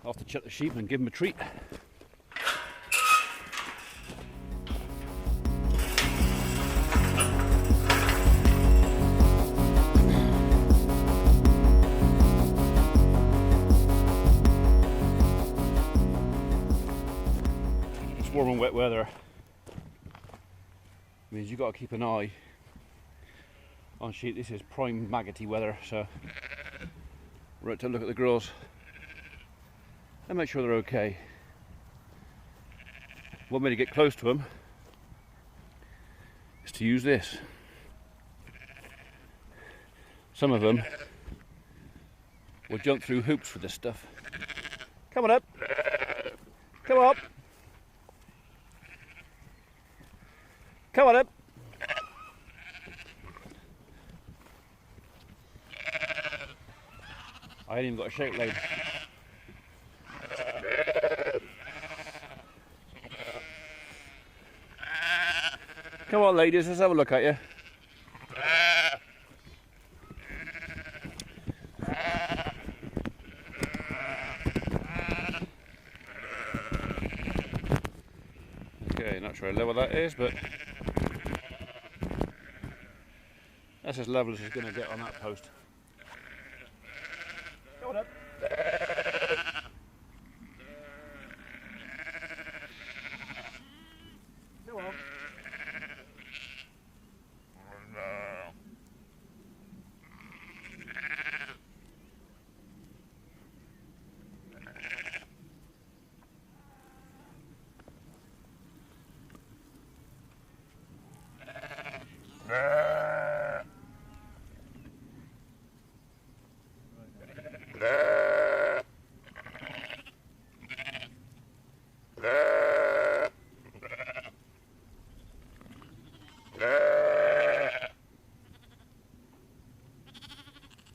Off to check the sheep and give them a treat. It's warm and wet weather. Means you've got to keep an eye on sheep. This is prime maggoty weather, so we're out to look at the girls and make sure they're okay. One way to get close to them is to use this. Some of them will jump through hoops for this stuff. Come on up. Come up. Come on up. I ain't even got a shake leg. Come on, ladies, let's have a look at you. Okay, not sure how level that is, but that's as level as it's going to get on that post. Go on up. Go on.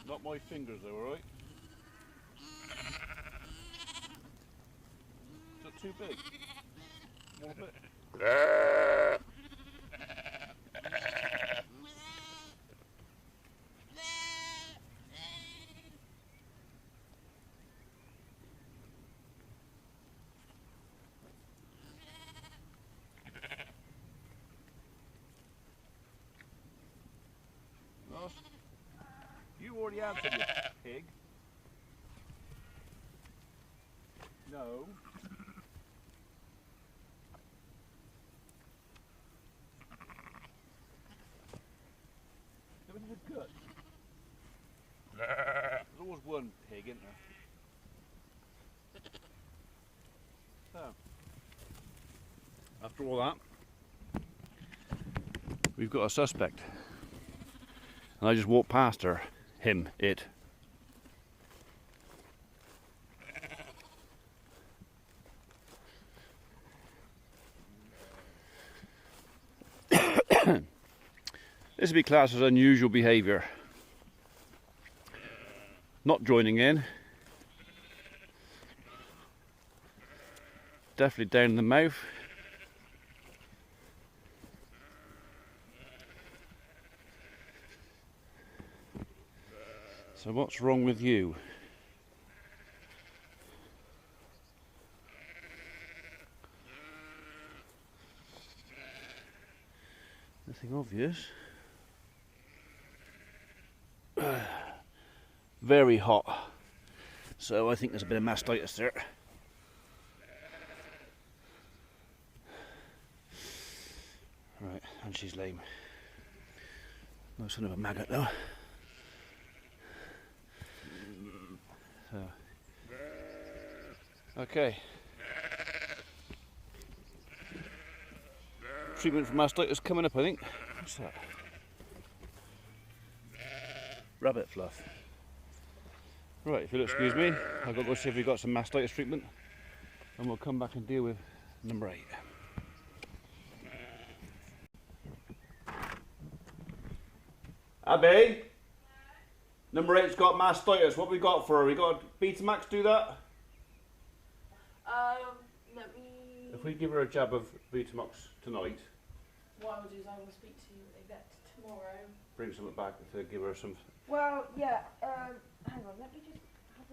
Not my fingers though, alright? Is that too big? More bit? You already answered, you pig. No. That was a gut. There's always one pig, isn't there? So, after all that, we've got a suspect. And I just walked past her. Him, it. This would be classed as unusual behaviour. Not joining in. Definitely down in the mouth. So what's wrong with you? Nothing obvious. Very hot. So I think there's a bit of mastitis there. Right, and she's lame. No son of a maggot though. So. Okay. Treatment for mastitis coming up, I think. What's that? Rabbit fluff. Right, if you'll excuse me, I've got to go see if we've got some mastitis treatment and we'll come back and deal with number 8. Abby? Number 8's got mastitis. What have we got for her? We got Betamax do that? Let me... If we give her a jab of Betamax tonight. What I will do is I will speak to a vet tomorrow. Bring something back to give her some... Well, yeah, hang on, let me just have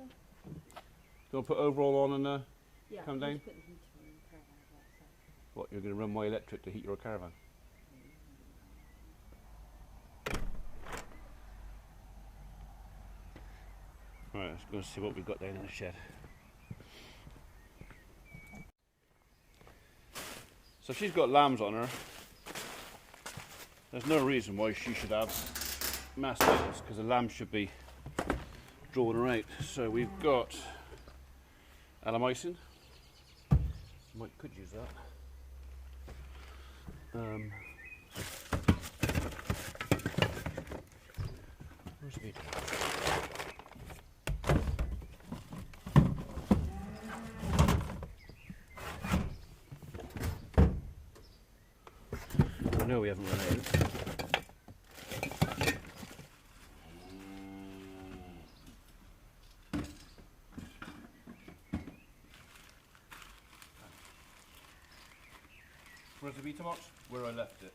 you want to put overall on and Yeah, come down? just put the heater on in the caravan outside. What, you're going to run my electric to heat your caravan? Right, let's go see what we've got down in the shed. So she's got lambs on her. There's no reason why she should have mastitis, because the lamb should be drawing her out. So we've got Alamycin. Could use that. Where's the meat? I know we haven't run out. Where's the Vitamox? Where I left it.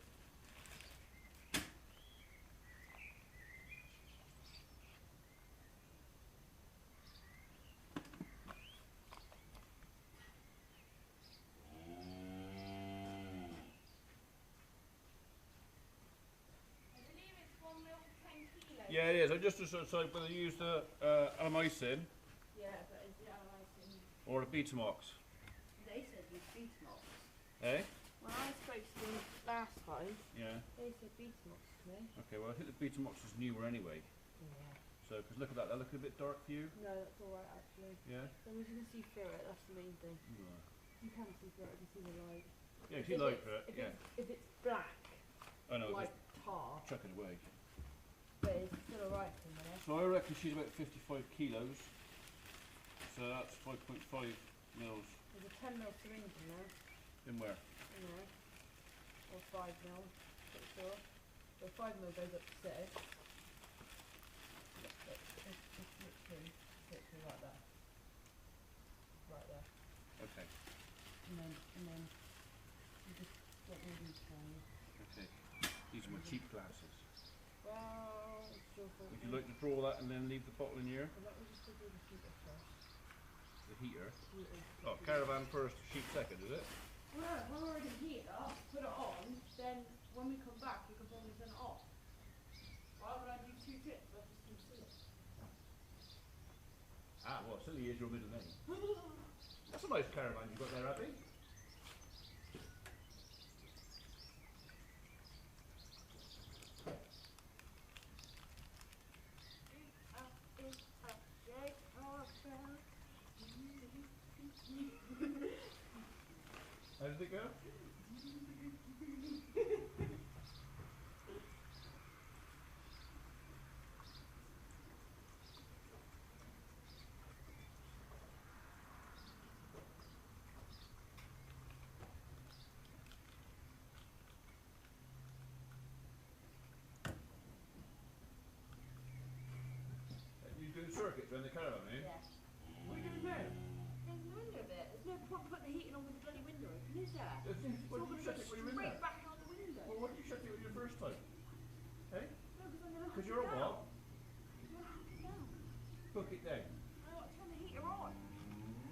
Yeah, it is. I just decided whether to use the Alamycin Yeah, but is the Alamycin... or the Vitamox. They said use Betamax. Eh? When I spoke to them last time, Yeah. they said Betamax to me. Okay, well I think the Vitamox is newer anyway. Yeah. So, because look at that, that look a bit dark for you. No, that's alright actually. Yeah? As long as you can see through it, that's the main thing. Yeah. You can see through it, I can see the light. Yeah, she liked it, yeah. If it's black, I know, like just tar, chuck it away. but it's still alright for a minute. So I reckon she's about 55 kilos. So that's 5.5 mils. There's a 10 ml syringe in there, In where? you know, or 5 ml, pretty sure. So 5 ml goes up to 6. It's literally right there. Right there. Okay. And then you just get all these things. Okay. These are my cheap glasses. Well, it's your fault. Would you like to draw that and then leave the bottle in here? Well, let me just do the heater first. The heater? Heater. Oh, caravan first, sheep second, is it? Well, if I'm already heater, put it on, then when we come back, you can probably turn it off. Why would I do 2 tips? I just do silly. Ah, well, silly is your middle name. That's a nice caravan you've got there, Abby. How did it go? You do circuits around the caravan, eh? Yeah. What are you doing now? There's no window there. There's no point putting the heating on with the bloody window open, is there? Why did you shut it when you were in Straight there? back out the window. Well, why did you shut it your first time? Eh? No, because I'm going to Because you're a what? down. Hook it down. I got to turn the heater on.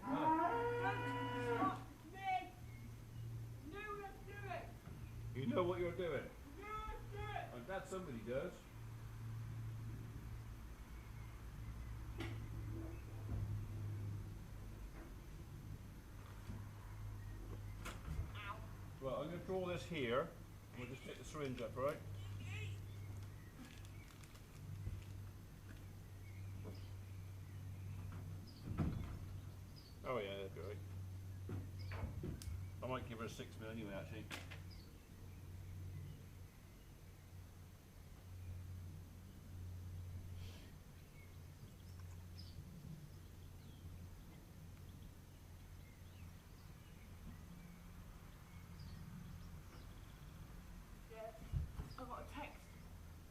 Ah. Don't stop me. No, let's do it. You know what you're doing. No, let's do it. I'm glad somebody does. Ow. Well, I'm going to draw this here, and we'll just pick the syringe up, right? Oh yeah, that'd be right. I might give her a 6 mil anyway, actually. Yeah. I got a text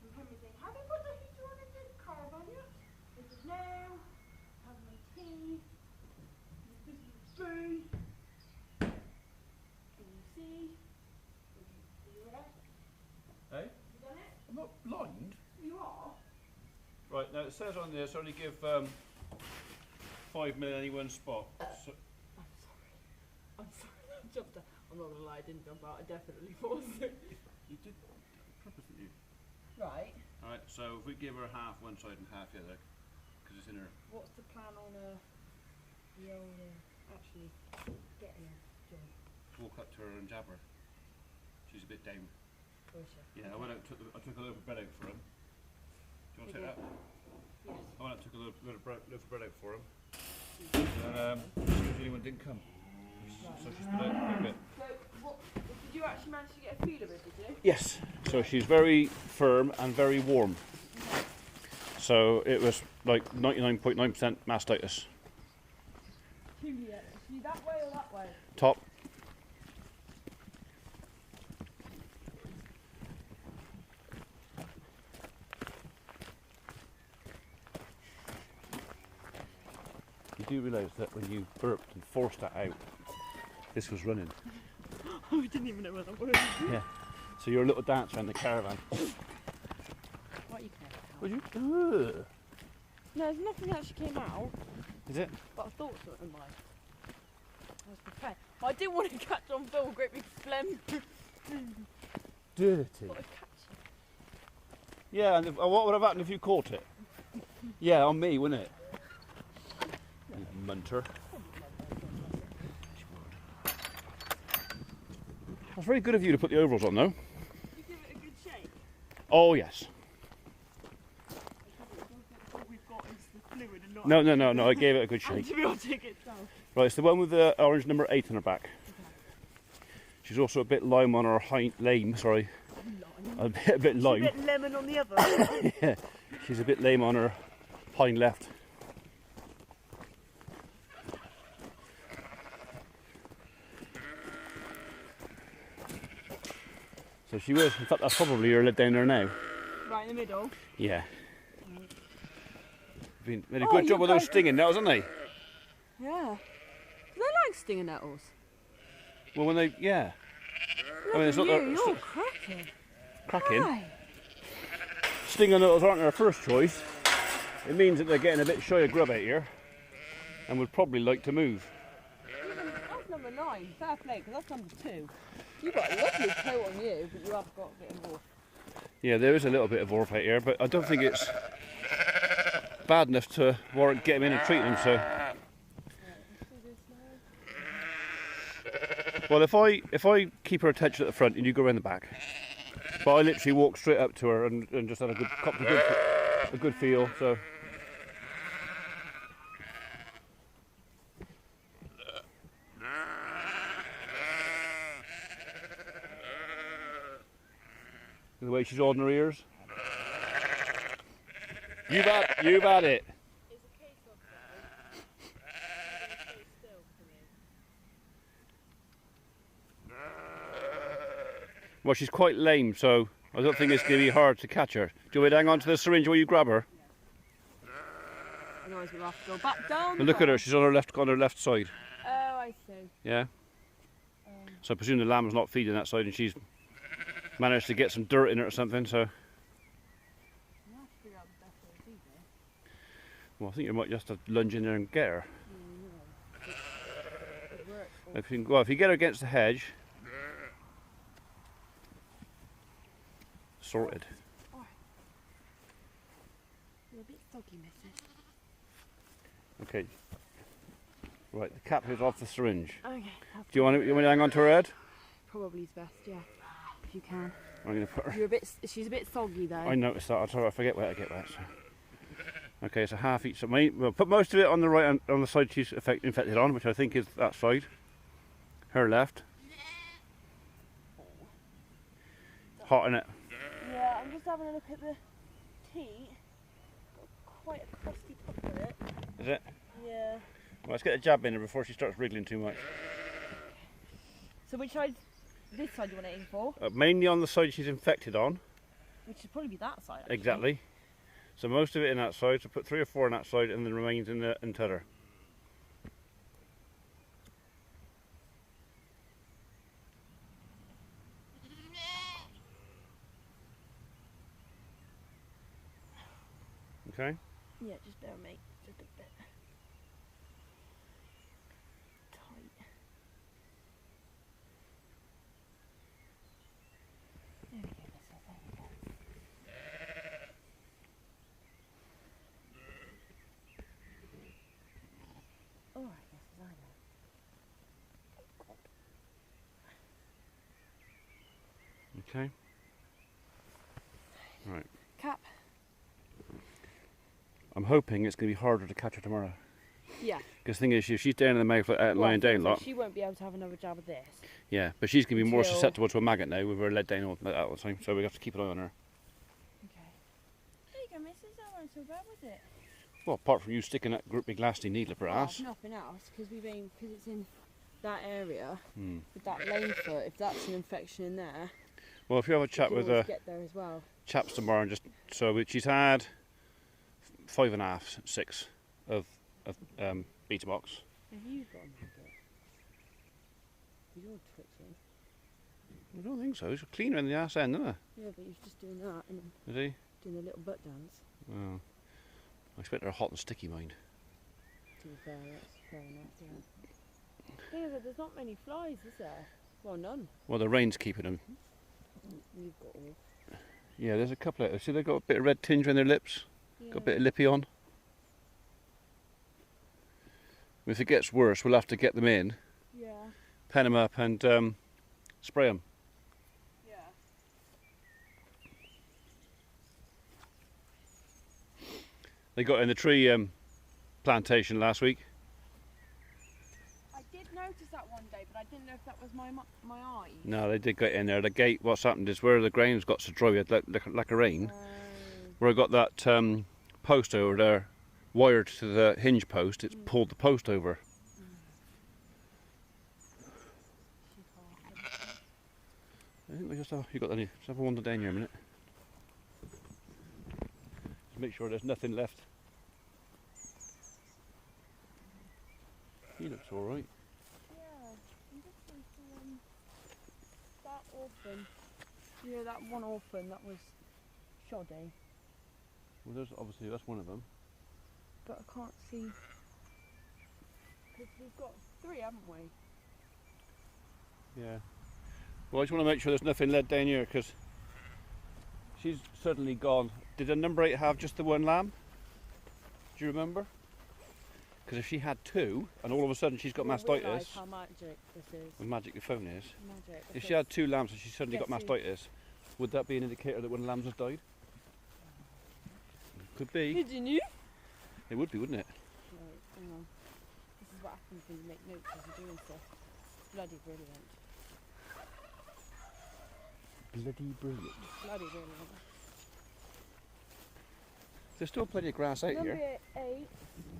from Henry saying, have you put the heater on in the caravan yet? I said, no. Have my tea. This is food. Can you see? Are you there? Hey? You done it? I'm not blind. You are? Right, now it says on this only give 5 mil in any one spot. So I'm sorry. I jumped out. I'm not gonna lie, I didn't jump out. I definitely was. you did purpose, didn't you? Right. Alright, so if we give her half one side and half the other, because it's in her. What's the plan on the old actually getting a job? Walk up to her and jab her. She's a bit down. Bullshit. Yeah, I went out, I took a loaf of bread out for him. Do you want to take that? Yes. I went out, took a loaf of bread out for him. And anyone didn't come. So she's put out quite a bit. So, did you actually manage to get a feel of it, did you? Yes. So she's very firm and very warm. So it was like 99.9% mastitis. Juliet, is she that way or that way? Top. You do realise that when you burped and forced that out, this was running. Oh, we didn't even know where that was. Yeah. So you're a little dance around the caravan. What are you care about? Would you? No, there's nothing that actually came out, Is it? but I thought something might. I was prepared. I didn't want to catch on film a great big phlegm. Dirty. Thought I'd catch it. Yeah, and what would have happened if you caught it? Yeah, on me, wouldn't it? You munter. That's very good of you to put the overalls on, though. Did you give it a good shake? Oh, yes. All we've got is the fluid and not No, I gave it a good shake. antibiotic itself. Right, it's the one with the orange number 8 on her back. She's also a bit lame on her lame, sorry. A bit lime. A bit lemon on the other. Yeah, she's a bit lame on her hind left. So she was, in fact that's probably her down there now. Right in the middle. Yeah. Made a good job with those stinging nettles, haven't they? Yeah. They like stinging nettles. Well, when they, yeah. Look I mean, it's at not you, you're cracking. cracking. Why? Stinging nettles aren't their first choice. It means that they're getting a bit shy of grub out here and would probably like to move. That's number 9. Fair play, because that's number 2. You've got a lovely coat on you, but you have got a bit of wolf. Yeah, there is a little bit of warmth out here, but I don't think it's bad enough to warrant getting in and treating him. So, well, if I keep her attention at the front and you go around the back, but I literally walk straight up to her and just had a good feel. So. The way she's holding her ears. You've had it. It's a case of stay still for me. Well, she's quite lame, so I don't think it's going to be hard to catch her. Do you want me to hang on to the syringe while you grab her? Otherwise we'll have to go back down. But look at her, she's on her left side. Oh, I see. Yeah? So I presume the lamb's not feeding that side and she's managed to get some dirt in it or something, so. We'll have to figure out the best way to do this. Well, I think you might just have to lunge in there and get her. If you get her against the hedge, sorted. You're a bit soggy, missus. Okay. Right, the cap is off the syringe. Okay. Do you want to hang on to her head? Probably is best, yeah. If you can. I'm going to put her. She's a bit soggy though. I noticed that. I forget where to get that. So. Okay, so half each. So we'll put most of it on the right, on the side she's infected on, which I think is that side. Her left. Hot in it. Yeah, I'm just having a look at the teat. Got quite a crusty puck in it. Is it? Yeah. Well, let's get a jab in her before she starts wriggling too much. So which side? This side you want to aim for? Mainly on the side she's infected on. Which should probably be that side. Actually. Exactly. So most of it in that side. So put 3 or 4 on that side, and the remains in the t'other. Okay. Yeah, just bear with me. Just a bit. Okay. Right. Cap. I'm hoping it's going to be harder to catch her tomorrow. Yeah. Because the thing is, if she's down in the mouth lying down a lot. She won't be able to have another jab of this. Yeah, but she's going to be more Until- susceptible to a maggot now with her lead down all the time. So we have to keep an eye on her. Okay. There you go, missus. That wasn't so bad, was it? Well, apart from you sticking that big lasty needle up her ass. Nothing else, because it's in that area Hmm. with that lame foot. If that's an infection in there, Well, if you have a chat you with can always get there as well. chaps tomorrow, and just she's had 5.5, 6 of beta box. Have you got a maggot? You're twitching. I don't think so. He's cleaner in the ass end, isn't it? Yeah, but he's just doing that and Is he? doing a little butt dance. Oh. I expect they're hot and sticky, mind. To be fair, that's fair enough, yeah. The thing is that there's not many flies, is there? Well, none. Well, the rain's keeping them. You've got all. Yeah, there's a couple of. See, they've got a bit of red tinge on their lips. Yeah. Got a bit of lippy on. If it gets worse, we'll have to get them in, Yeah. pen them up, and spray them. Yeah. They got in the tree plantation last week. I did notice that one day, but I didn't know if that was my eye. No, they did get in there. The gate. What's happened is where the ground's got so dry, we had like a rain. Where I got that post over there, wired to the hinge post, it's pulled the post over. I think we just have. You got any? Just have a wander down here a minute. Just make sure there's nothing left. He looks all right. Yeah, I'm just thinking, that orphan. Yeah, that one orphan that was shoddy, Well, there's obviously that's one of them. but I can't see. Because we've got 3, haven't we? Yeah. Well, I just want to make sure there's nothing led down here because she's suddenly gone. Did a number 8 have just the one lamb? Do you remember? Because if she had 2 and all of a sudden she's got We'll realise mastitis, how magic this is. what magic the phone is. Magic. If she had 2 lambs and she suddenly got Guess who- mastitis, would that be an indicator that one of the lambs has died? Could be. Did you knew? It would be, wouldn't it? Right, hang on. This is what happens when you make notes as you're doing stuff. Bloody brilliant. Bloody brilliant. Bloody brilliant. There's still plenty of grass out Number here. 8,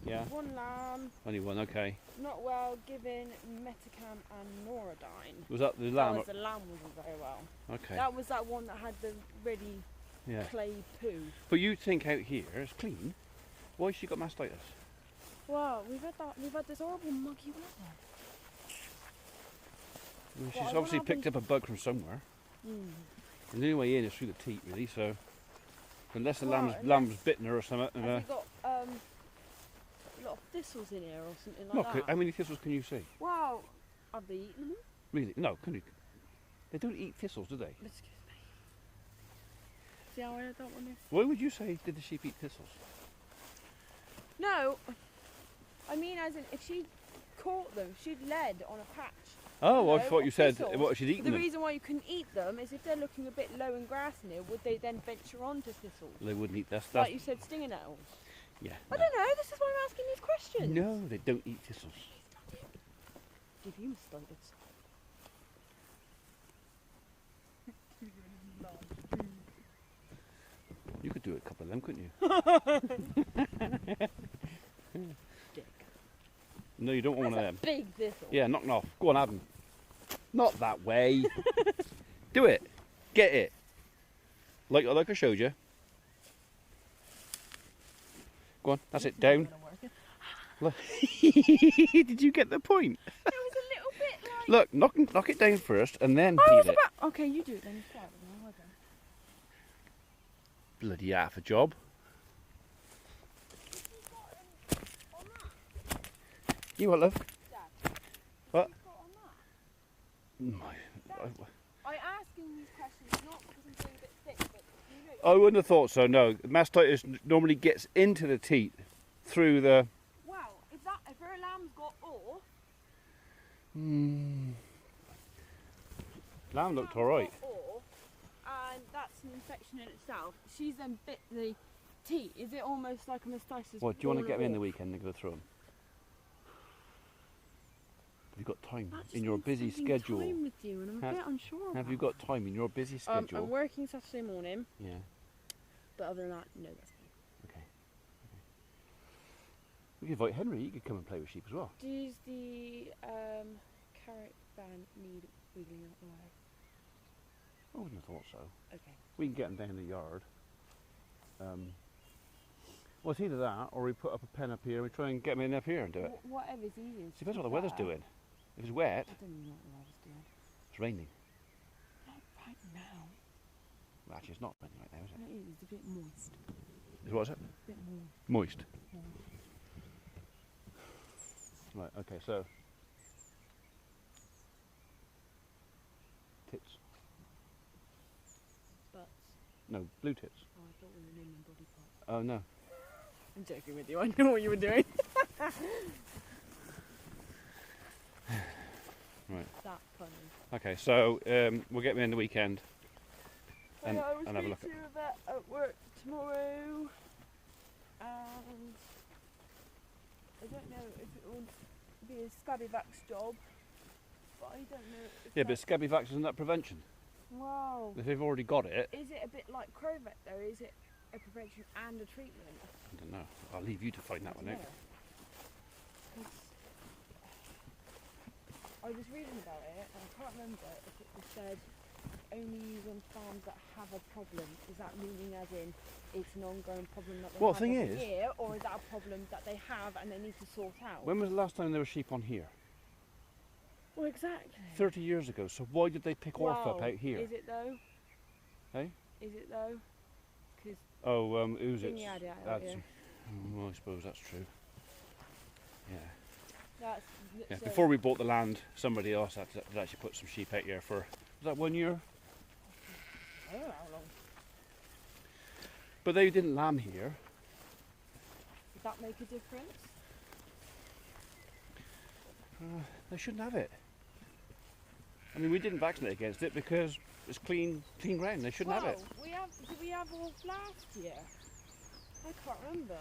Yeah. 1 lamb, Only one, okay. not well, given Metacam and Noradine. Was that the That lamb? was the lamb wasn't very well. Okay. That was that one that had the really Yeah. clay poo. But you think out here, it's clean. Why has she got mastitis? Wow, we've had this horrible muggy weather. Well, she's Well, I obviously wanna picked up a bug from somewhere. And the only way in is through the teat, really, so... Unless the Well, lamb's bitten her or something. Have you got a lot of thistles in here or something like Look, that? how many thistles can you see? Wow, have they eaten them? Really? No, can you? They don't eat thistles, do they? Excuse me. See how I don't want to... Why would you say, did the sheep eat thistles? No, I mean as in if she caught them, she'd led on a patch. Oh, I No, thought you said thistles. what she'd eaten The them. reason why you couldn't eat them is if they're looking a bit low in grass in here, would they then venture onto thistles? They wouldn't eat that. Like you said, stinging nettles. Yeah. I don't know, this is why I'm asking these questions. No, they don't eat thistles. Give you mastitis. You could do a couple of them, couldn't you? Dick. No, you don't want one of That's them. a big thistle. Yeah, knock 'em off. Go on, have them. Not that way. Do it. Get it. Like I showed you. Go on, that's it. Down. Look. Did you get the point? It was a little bit like... Look, knock it down first and then I was peel it. about... Okay, you do it then. Start with me, okay. Bloody half a job. You what, love? Dad, What? you've got on that? My, I asking these questions not because I'm being a bit thick, but you know... I wouldn't have thought so, no. Mastitis normally gets into the teat through the... Wow, if her lamb's got ore... Lamb looked alright. and that's an infection in itself. She's then bit the teat. Is it almost like a mastitis? What, do you want to get me in the weekend and go through them? Have you got time in your busy schedule? Time with you, and I'm a bit unsure. Have you got time in your busy schedule? I'm working Saturday morning. Yeah. But other than that, no, that's fine. Okay. We could invite Henry. He could come and play with sheep as well. Does the caravan need wiggling out the way? I wouldn't have thought so. Okay. We can get him down in the yard. Well, it's either that, or we put up a pen up here and we try and get him in up here and do it. Whatever's easiest. Depends what the weather's doing. If it's wet, I don't even know what the weather's doing. it's raining. Not right now. Well, actually, it's not raining right now, is it? No, it's a bit moist. What is it? A bit more. Moist. Yeah. Right, okay, so. Tits. Butts. No, blue tits. Oh, I thought we were naming body parts. Oh, no. I'm joking with you, I know what you were doing. Right. That funny. Okay, so we'll get me in the weekend and I will have a speak look to a vet at work tomorrow, and I don't know if it will be a Scabivax job, but I don't know if Yeah, but Scabivax isn't that prevention? wow. If they've already got it, Is it a bit like Crovet though? Is it a prevention and a treatment? I don't know. I'll leave you to find that one out. I was reading about it and I can't remember if it was said only use on farms that have a problem. Is that meaning as in it's an ongoing problem that they Well, have thing every is- year, or is that a problem that they have and they need to sort out? When was the last time there were sheep on here? Well, exactly. 30 years ago, so why did they pick Orf up Well, out here? Is it though? Hey? Is it though? Because Oh, who's it? had it out That's, here. well, I suppose that's true. Yeah. That's Yeah. so Before we bought the land, somebody else had actually put some sheep out here for, was that 1 year? I don't know how long. But they didn't lamb here. Does that make a difference? They shouldn't have it. I mean, we didn't vaccinate against it because it's clean ground. They shouldn't have it. Did we have all last year? I can't remember.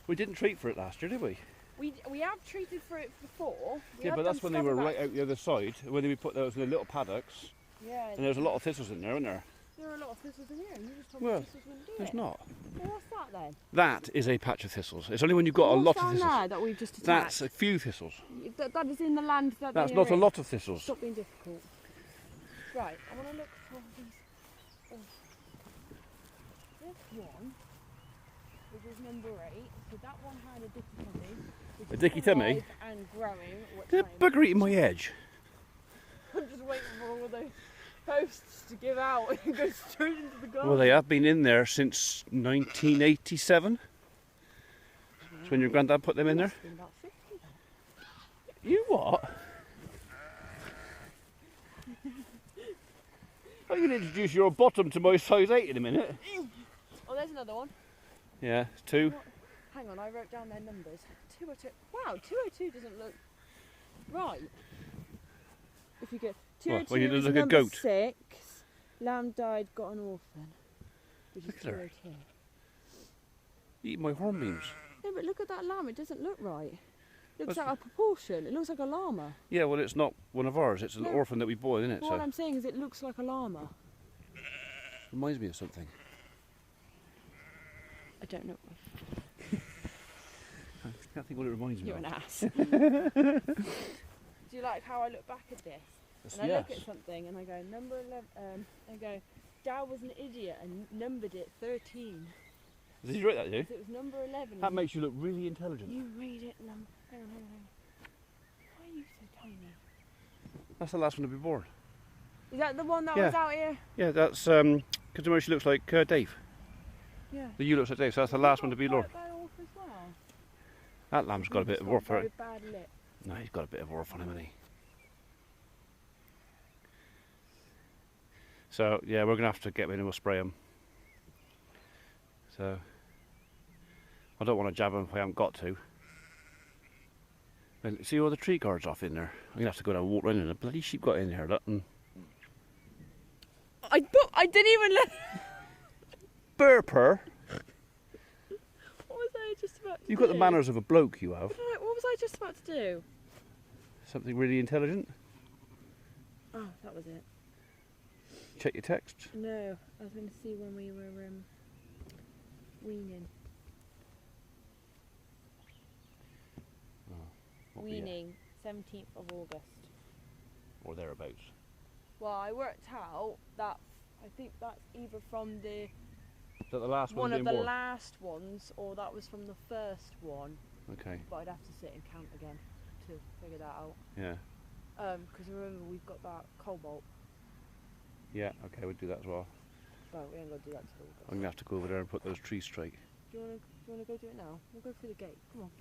We didn't treat for it last year, did we? We have treated for it before. We Yeah, have but that's done when they were Scabivax. right out the other side, when we put those in the little paddocks, Yeah. and there's a lot of thistles in there, isn't there? There are a lot of thistles in here, and you just told Well, me thistles wouldn't do There's it. not. Well, what's that then? That is a patch of thistles. It's only when you've got a lot of down thistles. there that we've just attacked? That's a few thistles. That is in the land that That's they not are a in. lot of thistles. Stop being difficult. Right, I want to look for these. Oh. This one, which is number 8, so that one had a dicky tummy. Which A is dicky tummy? alive and growing. The bugger eating my edge. I'm just waiting for all the posts to give out and go straight into the garden. Well, they have been in there since 1987. That's when your granddad put them in there. It's been about 50 then. You what? I'm going to introduce your bottom to my size 8 in a minute. Oh, there's another one. Yeah, it's 2. What? Hang on, I wrote down their numbers. 202. Wow, 202 doesn't look right. If you get 202 when you is look at number goat. 6. Lamb died, got an orphan. Which Look is at her. 202. Eating my hornbeams. No, but look at that lamb. It doesn't look right. It looks That's- out of proportion. It looks like a llama. Yeah, well, it's not one of ours. It's an No. orphan that we bought, isn't it? Well, So what I'm saying is it looks like a llama. reminds me of something. I don't know. I can't think what it reminds me You're of. an ass. Do you like how I look back at this? Yes. And I look at something and I go, number 11, I go, Dad was an idiot and numbered it 13. Did you write that, did you? So it was number 11. That makes you look really intelligent. You read it, hang on. Why are you so tiny? That's the last one to be born. Is that the one that Yeah. was out here? Yeah, that's because she looks like Dave. Yeah. The ewe looks like Dave, so that's the last one to be born. By Orf as well. That lamb's got a bit of Orf on very it. bad lip. No, he's got a bit of Orf on him, hasn't he? So yeah, we're gonna have to get in and we'll spray him. So I don't want to jab him if I haven't got to. Well, see all the tree guards off in there. I'm gonna have to go down and walk around and the bloody sheep got in there. Look, and I I didn't even look. Burper. What was I just about to do? You've got the manners of a bloke, you have. What was I just about to do? Something really intelligent. Oh, that was it. Check your text. No, I was going to see when we were weaning. What were you? Weaning, 17th of August. Or thereabouts. Well, I worked out that I think that's either from the Is that the last one? one of being the born? last ones, or that was from the first one. Okay. But I'd have to sit and count again to figure that out. Yeah. Because remember we've got that cobalt. Yeah. Okay, we'll do that as well. Well, we ain't got to do that till August. I'm gonna have to go over there and put those trees straight. Do you wanna go do it now? We'll go through the gate. Come on.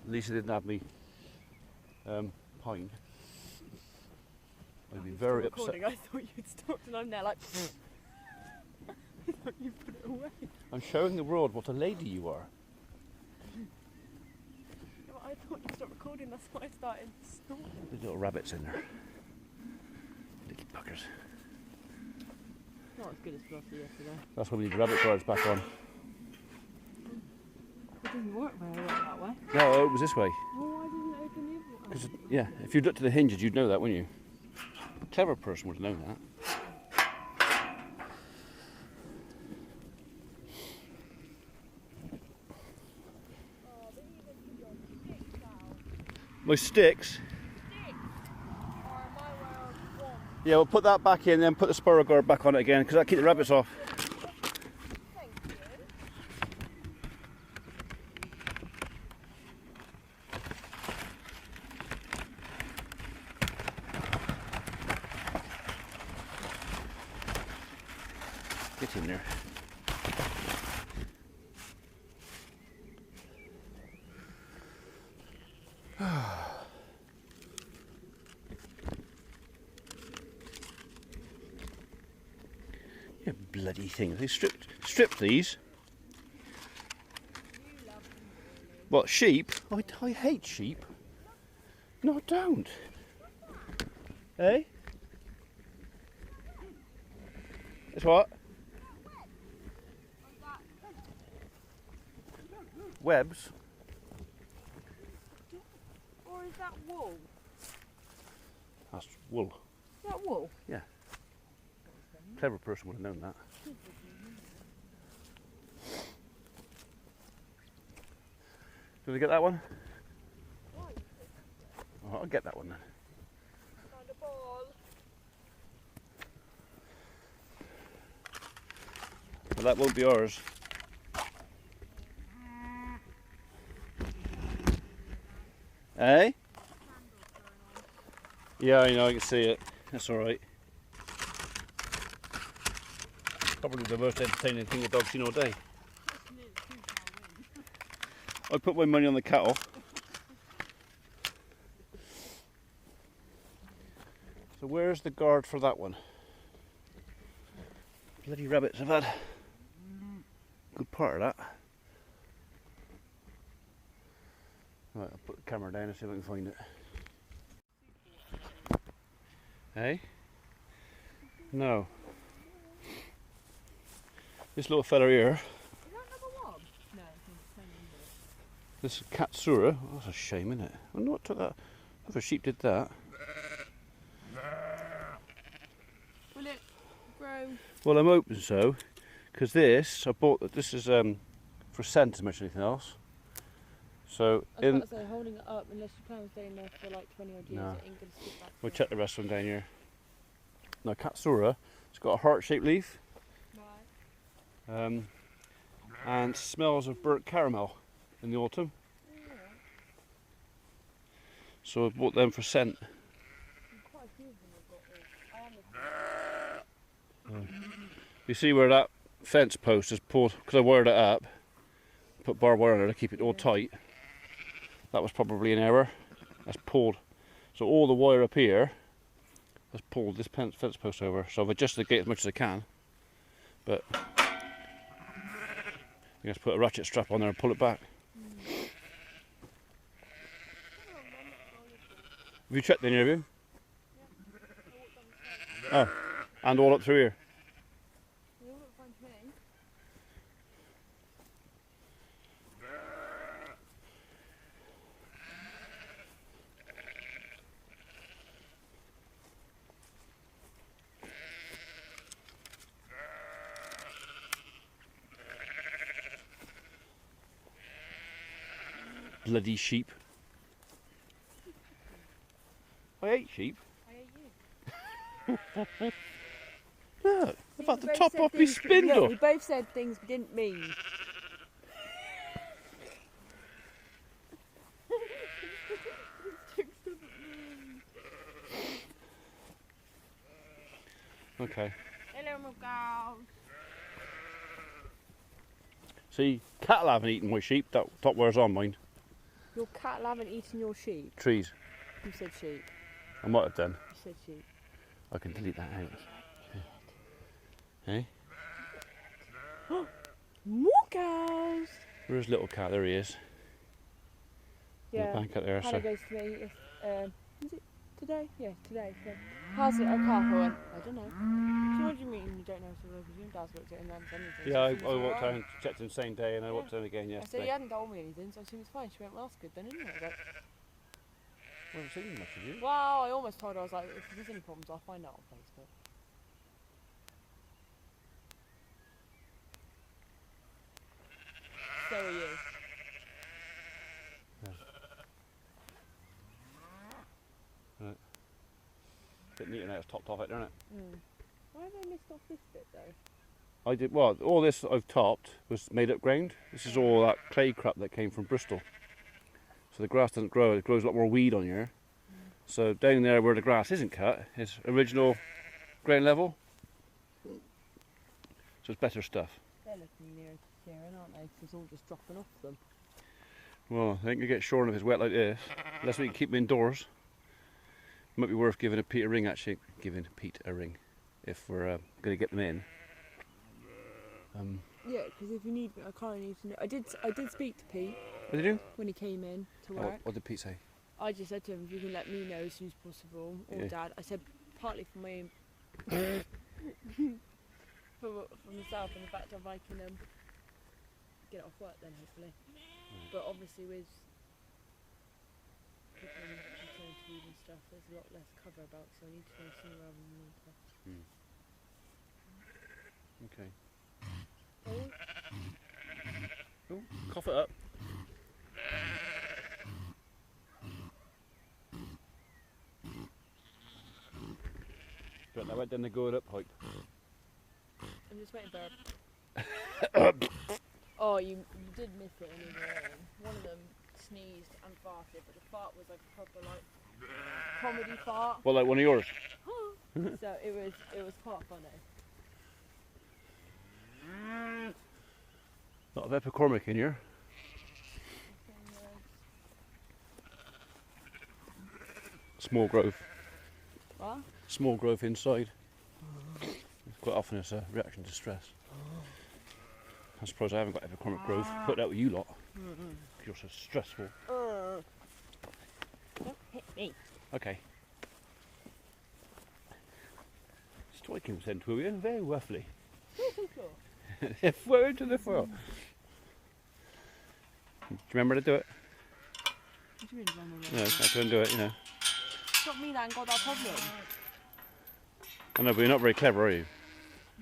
Lisa didn't have me pine. I'd be very upset. I thought you'd stopped and I'm there like I thought you put it away. I'm showing the world what a lady you are. No, I thought you stopped recording, that's why I started snorting. There's little rabbits in there. Little buggers. Not as good as Fluffy yesterday. That's why we need the rabbit guards back on. It doesn't work very well that way. No, it was this way. Well, why didn't it open the other one? Because, yeah, if you'd looked at the hinges, you'd know that, wouldn't you? A clever person would have known that. My sticks? Yeah, we'll put that back in, then put the sparrow guard back on it again, because that'll keep the rabbits off. Get in there. You bloody thing. They stripped these. What, sheep? I hate sheep. No, I don't. Eh? It's what? Webs. Or is that wool? That's wool. Is that wool? Yeah. Clever person would have known that. Do we get that one? Oh, I'll get that one then. Found a ball. But that won't be ours. Eh? Yeah, I know, I can see it. That's alright. Probably the most entertaining thing a dog's seen all day. I put my money on the cattle. So where's the guard for that one? Bloody rabbits have had a good part of that. Right, I'll put the camera down and see if I can find it. Hey? No. This little fella here. Is that another wob? No, it's the same number. This Katsura. Oh, that's a shame, isn't it? I wonder what took that. If a sheep did that. Will it grow? Well, I'm hoping so, because this I bought. This is for scent as much as anything else. So I was about to say, holding it up, unless you plan on staying there for like 20 odd years, No. it ain't going to stick back. we'll check the rest of them down here. Now Katsura, it's got a heart-shaped leaf, Right. and smells of burnt caramel in the autumn. Yeah. So I bought them for scent. Quite a few of them have got this. You see where that fence post is pulled, because I wired it up, put barbed wire on there to keep it all tight. That was probably an error. That's pulled. So all the wire up here has pulled this fence post over. So I've adjusted the gate as much as I can. But you just put a ratchet strap on there and pull it back. Have you checked any of you? Oh, and all up through here. They all look fine to me. Bloody sheep. I hate sheep. I hate you. Look, See, about we to both top said off my things- spindle. Yeah, we both said things we didn't mean. Okay. Hello, my girls. See, cattle haven't eaten my sheep. That top wears on mine. Your cattle haven't eaten your sheep. Trees. You said sheep. I might have done. You said sheep. I can delete that out. Hey, More cows. where's little cat? There he is. Yeah. Back up there. Hannah So goes to me. If, is it today? Yeah, today. So, how's it? A car for one? I don't know. So what do you mean you don't know? So your dad's looked at it and then said anything. yeah, I So it's walked alright. down, checked in the same day, and I walked down again I said yesterday. he hadn't told me anything, so I assumed it's fine. She went, well, that's good then, isn't it? I was like, I haven't seen much of you. well, I almost told her, I was like, if there's any problems, I'll find out on Facebook. So are you. Bit neater now. It's topped off it, isn't it? Why have I missed off this bit though? I did well. All this I've topped was made up ground. This is all that clay crap that came from Bristol. So the grass doesn't grow. It grows a lot more weed on here. So down there where the grass isn't cut is original ground level. So it's better stuff. They're looking near Kieran, aren't they? 'Cause it's all just dropping off them. Well, I think you get shorn if it's wet like this. Unless we can keep them indoors. Might be worth giving Pete a ring actually. Giving Pete a ring if we're going to get them in. Yeah, because if you need, I kind of need to know. I did speak to Pete What did you do? when he came in to Oh, work. what did Pete say? I just said to him, if you can let me know as soon as possible, or Yeah. Dad. I said partly for my own, for myself and the fact of I can get off work then hopefully. But obviously with people on maternity leave and stuff, there's a lot less cover about, so I need to know sooner rather than later. Okay. Oh, Oh, cough it up. But I went down the good up pipe. I'm just waiting for. Oh, you did miss it anyway. One of them sneezed and farted, but the fart was like a proper like comedy fart. Well, like one of yours. So it was quite funny. Not of Epicormic in here. Small growth. What? Small growth inside. Quite often it's a reaction to stress. I'm surprised I haven't got epicormic growth. Put that with you lot. You're so stressful. Don't hit me. Okay. Striking sent to you very roughly. Throw into the floor. Do you remember to do it? What do you mean, No, I couldn't do it, you know. It's not me that ain't got that problem. I know, but you're not very clever, are you?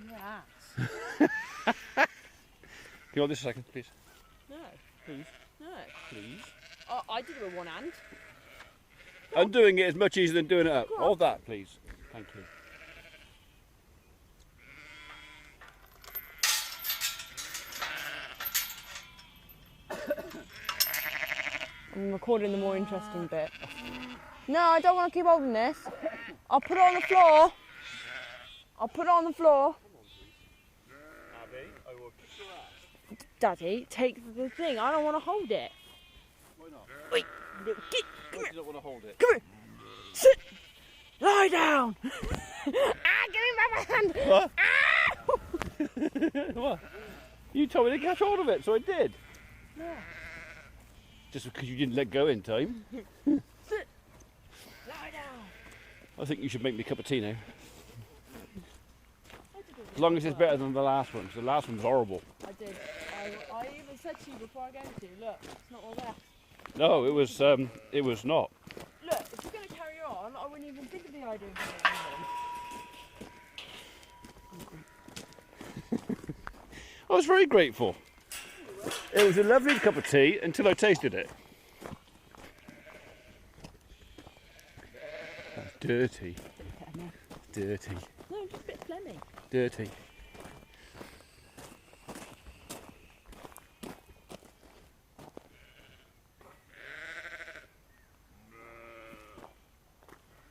Yes. Can you hold this a second, please? No. Please. No. Please. I did it with one hand. Undoing it is much easier than doing it up. Hold that, please. Thank you. I'm recording the more interesting bit. No, I don't want to keep holding this. I'll put it on the floor. I'll put it on the floor. Abby, I will kick your ass. Daddy, take the thing. I don't want to hold it. Why not? Wait, little kid. Why do you not want to hold it? Come here. Sit. Lie down. Give me my hand. What? What? You told me to catch hold of it, so I did. Yeah. Just because you didn't let go in time. Sit. Lie I think you should make me a cup of tea now. As long as it's better than the last one, 'cause the last one was horrible. I did. I even said to you before I gave it to you, look, it's not all there. No, it was not. Look, if you're going to carry on, I wouldn't even think of the idea of doing it. I was very grateful. It was a lovely cup of tea until I tasted it. That's dirty. Dirty. No, just a bit phlegmy. Dirty.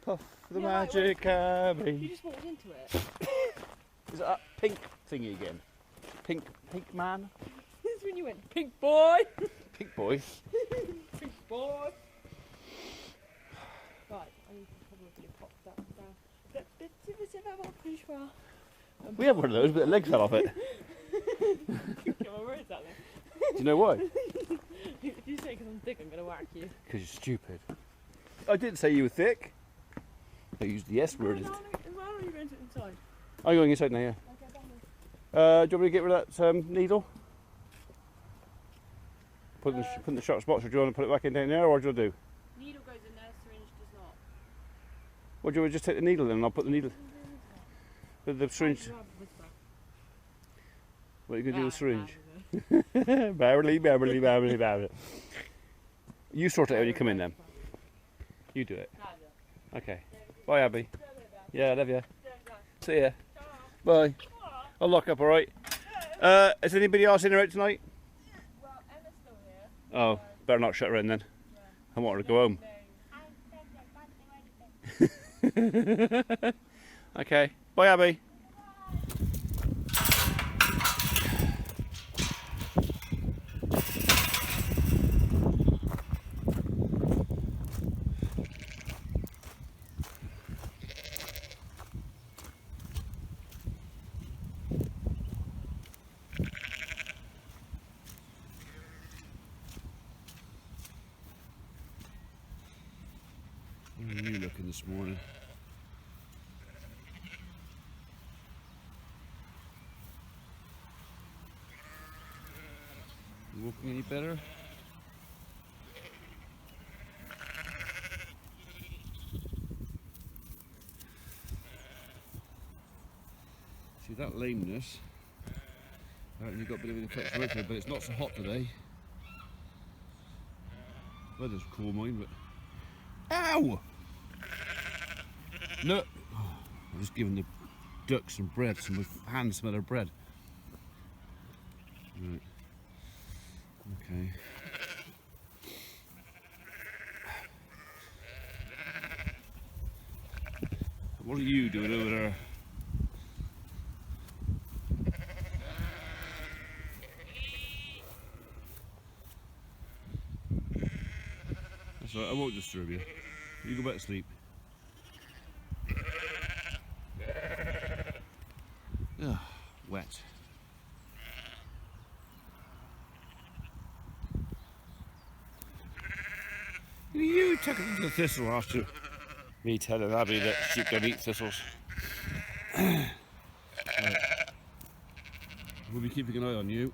Puff the Yeah, magic You cabby. just walked into it. Is that pink thingy again? Pink man? This is when you went, pink boy! Pink boy? Pink boy! Right, I need to probably pop that down. We have one of those, but the leg fell off it. Where is that then? Do you know why? If you say because I'm thick, I'm going to whack you. Because you're stupid. I didn't say you were thick. I used the S word. Where are you going to inside? I'm going inside now, yeah. Okay, down Do you want me to get rid of that needle? Put in the sharp spots, or do you want to put it back in down there, or what do you want to do? Needle goes in there, syringe does not. Or do you want to just take the needle in and I'll put the needle... The syringe... What are you going to do with the syringe? Barely. You sort it out when you come in then. You do it. Okay. Bye, Abby. Yeah, I love you. See ya. Bye. I'll lock up, alright? Is anybody else in or out tonight? Well, Emma's still here. Oh, better not shut her in then. I want her to go home. Okay. Bye, Abby. How are you looking this morning? You walking any better? See that lameness? Apparently you've got a bit of an infection with it, but it's not so hot today. Weather's cool, mind, but... Ow! No! I'm just giving the ducks some bread, so my hands smell of bread. Right. Okay. What are you doing over there? That's all right, I won't disturb you. You go back to sleep. Ugh, wet. You took it into the thistle after me telling Abby that sheep don't eat thistles. Right. We'll be keeping an eye on you.